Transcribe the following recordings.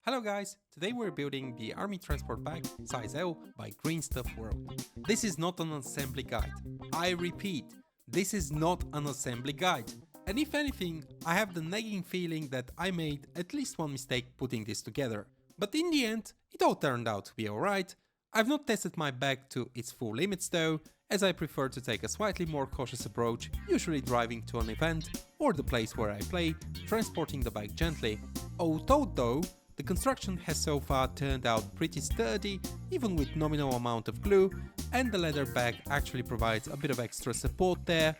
Hello guys, today we're building the Army Transport Bag size L by Green Stuff World. This is not an assembly guide. I repeat, this is not an assembly guide. And if anything, I have the nagging feeling that I made at least one mistake putting this together. But in the end, it all turned out to be alright. I've not tested my bag to its full limits though, as I prefer to take a slightly more cautious approach, usually driving to an event or the place where I play, transporting the bag gently. Although though, the construction has so far turned out pretty sturdy, even with nominal amount of glue, and the leather bag actually provides a bit of extra support there.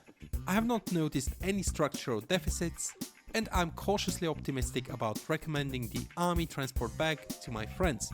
I have not noticed any structural deficits, and I'm cautiously optimistic about recommending the Army Transport Bag to my friends.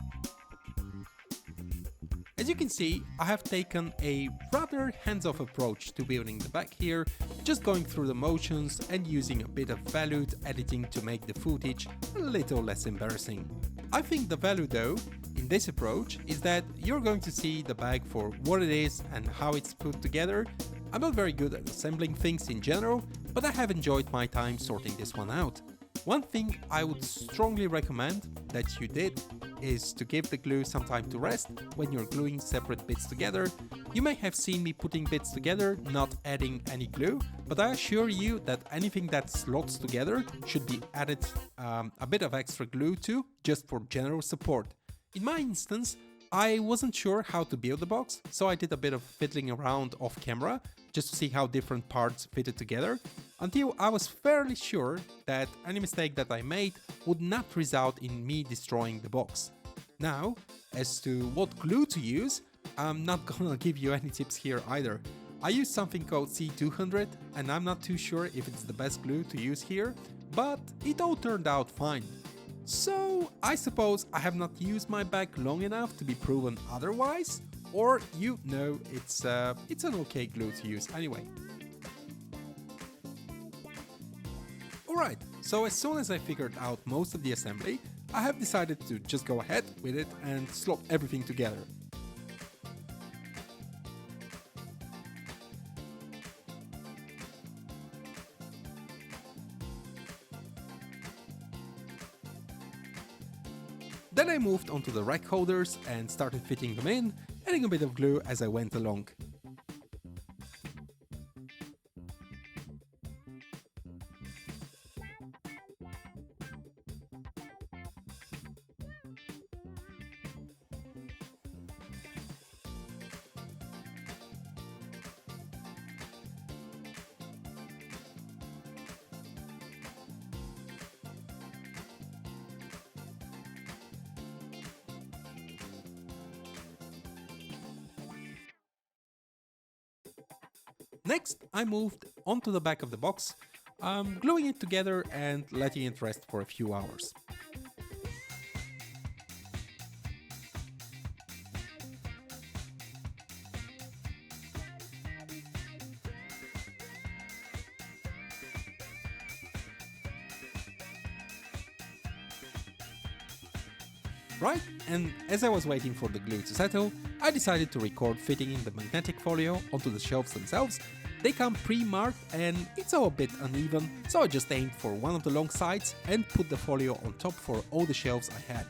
As you can see, I have taken a rather hands-off approach to building the bag here, just going through the motions and using a bit of valued editing to make the footage a little less embarrassing. I think the value though, in this approach, is that you're going to see the bag for what it is and how it's put together. I'm not very good at assembling things in general, but I have enjoyed my time sorting this one out. One thing I would strongly recommend that you did is to give the glue some time to rest when you're gluing separate bits together. You may have seen me putting bits together, not adding any glue, but I assure you that anything that slots together should be added a bit of extra glue to, just for general support. In my instance, I wasn't sure how to build the box, so I did a bit of fiddling around off camera just to see how different parts fitted together, until I was fairly sure that any mistake that I made would not result in me destroying the box. Now, as to what glue to use, I'm not gonna give you any tips here either. I use something called C200 and I'm not too sure if it's the best glue to use here, but it all turned out fine. So I suppose I have not used my bag long enough to be proven otherwise, or you know it's an okay glue to use anyway. Alright, so as soon as I figured out most of the assembly, I have decided to just go ahead with it and slot everything together. Then I moved onto the rack holders and started fitting them in, adding a bit of glue as I went along. Next, I moved onto the back of the box, gluing it together and letting it rest for a few hours. Right, and as I was waiting for the glue to settle, I decided to record fitting in the magnetic folio onto the shelves themselves. They come pre-marked and it's all a bit uneven, so I just aimed for one of the long sides and put the folio on top for all the shelves I had.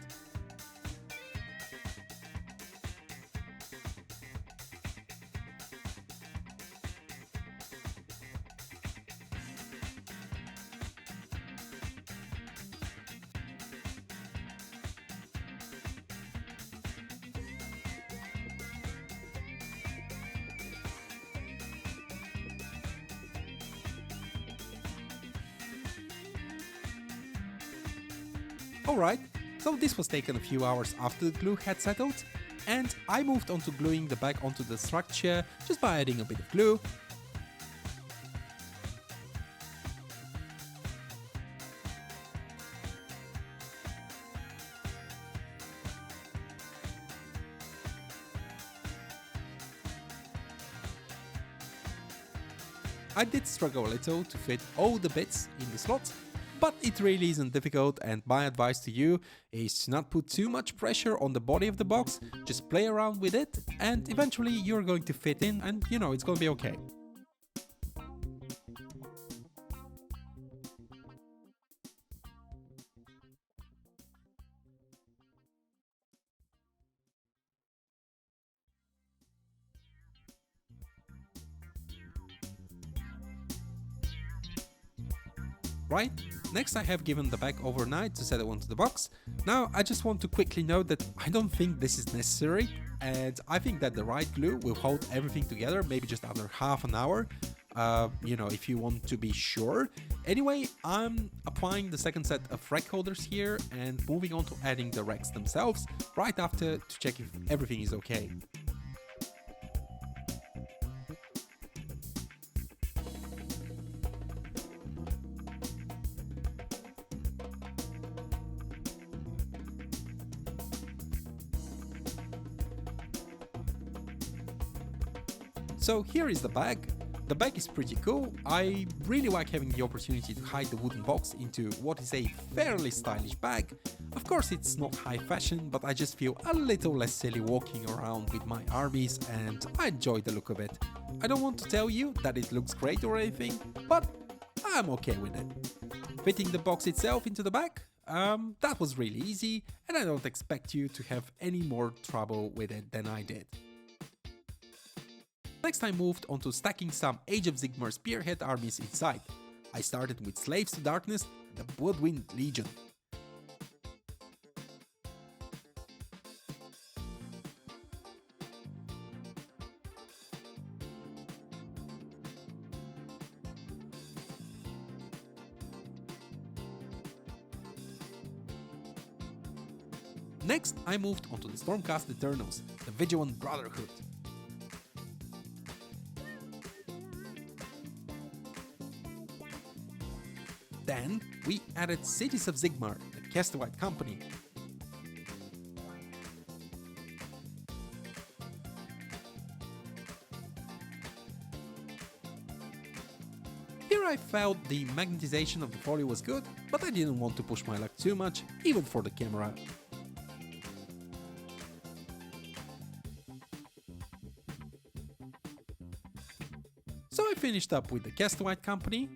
Alright, so this was taken a few hours after the glue had settled, and I moved on to gluing the bag onto the structure just by adding a bit of glue. I did struggle a little to fit all the bits in the slots, but it really isn't difficult, and my advice to you is to not put too much pressure on the body of the box, just play around with it and eventually you're going to fit in and you know it's going to be okay. Right, next I have given the bag overnight to settle onto the box. Now I just want to quickly note that I don't think this is necessary, and I think that the right glue will hold everything together, maybe just after half an hour, if you want to be sure. Anyway, I'm applying the second set of rack holders here and moving on to adding the racks themselves right after to check if everything is okay. So here is the bag. The bag is pretty cool. I really like having the opportunity to hide the wooden box into what is a fairly stylish bag. Of course it's not high fashion, but I just feel a little less silly walking around with my armies and I enjoy the look of it. I don't want to tell you that it looks great or anything, but I'm okay with it. Fitting the box itself into the bag? That was really easy, and I don't expect you to have any more trouble with it than I did. Next I moved on to stacking some Age of Sigmar spearhead armies inside. I started with Slaves to Darkness, the Bloodwind Legion. Next I moved onto the Stormcast Eternals, the Vigilant Brotherhood. Then we added Cities of Sigmar, the Castawhite Company. Here I felt the magnetization of the folio was good, but I didn't want to push my luck too much, even for the camera. So I finished up with the Castawhite Company,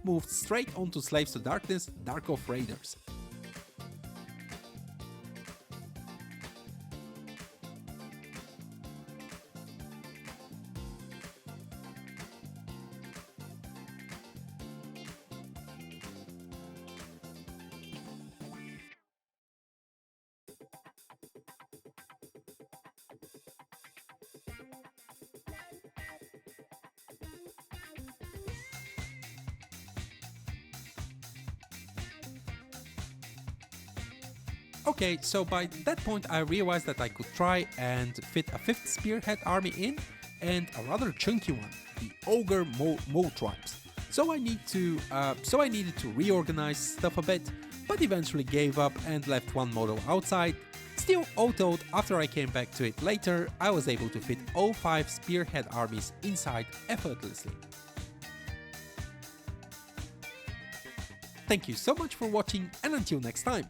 moved straight onto Slaves to Darkness, Dark Oath Raiders. Okay, so by that point I realized that I could try and fit a 5th Spearhead army in, and a rather chunky one, the Ogre Mole Tribes. So I needed to reorganize stuff a bit, but eventually gave up and left one model outside. Still, all told, after I came back to it later, I was able to fit all 5 Spearhead armies inside effortlessly. Thank you so much for watching, and until next time!